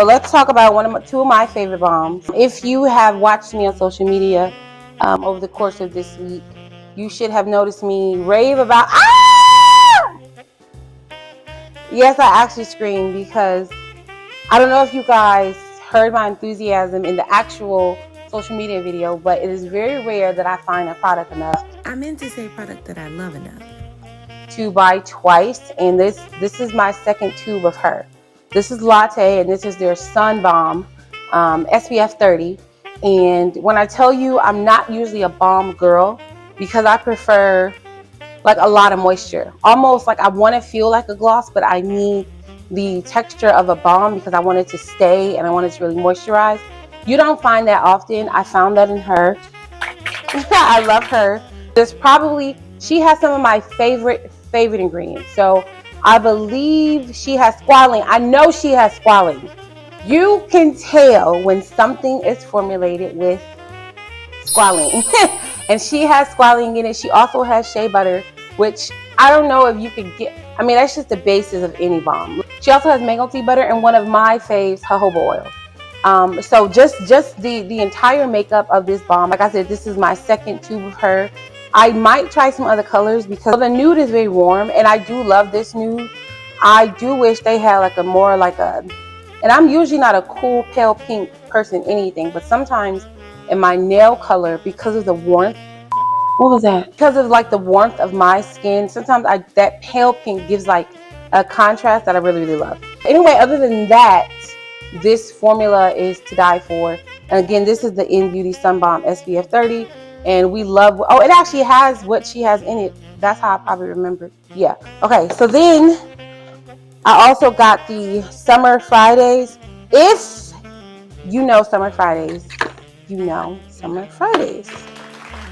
So let's talk about two of my favorite balms. If you have watched me on social media over the course of this week, you should have noticed me rave about, yes, I actually screamed because I don't know if you guys heard my enthusiasm in the actual social media video, but it is very rare that I find a product enough. I meant to say product that I love enough To buy twice, and this is my second tube of her. This is Latte, and this is their Sun Balm SPF30. And when I tell you I'm not usually a balm girl, because I prefer like a lot of moisture, almost like I want to feel like a gloss, but I need the texture of a balm because I want it to stay and I want it to really moisturize. You don't find that often. I found that in her. I love her. She has some of my favorite ingredients. So I believe she has squalane. I know she has squalane. You can tell when something is formulated with squalane. And she has squalane in it. She also has shea butter, which I don't know if you could get. I mean, that's just the basis of any balm. She also has mango tea butter and one of my faves, jojoba oil. So just the entire makeup of this balm, like I said, this is my second tube of her. I might try some other colors because the nude is very warm, and I do love this nude. I do wish they had like a more like a, and I'm usually not a cool pale pink person anything, but sometimes in my nail color, because of the warmth, what was that? Because of like the warmth of my skin, sometimes that pale pink gives like a contrast that I really, really love. Anyway, other than that, this formula is to die for. And again, this is the INNBeauty Sun Balm SPF30. And we love, oh, it actually has what she has in it. That's how I probably remember. Yeah. Okay, so then I also got the Summer Fridays. If you know Summer Fridays, you know Summer Fridays.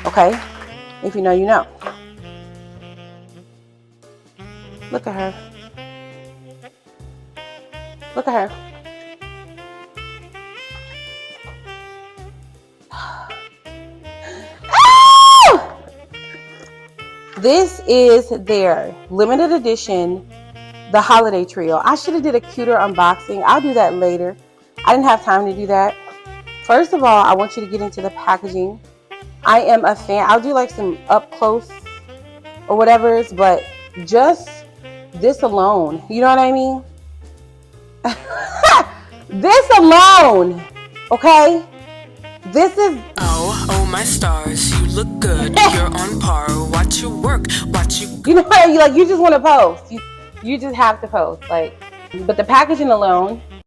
Okay? If you know, you know. Look at her. Look at her. This is their limited edition, the holiday trio. I should have did a cuter unboxing. I'll do that later. I didn't have time to do that. First of all, I want you to get into the packaging. I am a fan. I'll do like some up close or whatever, but just this alone, you know what I mean? This alone, okay? This is... Oh my stars, you look good. You're on par. Watch you work, watch you. You know what? You just want to post. You just have to post. Like, but the packaging alone,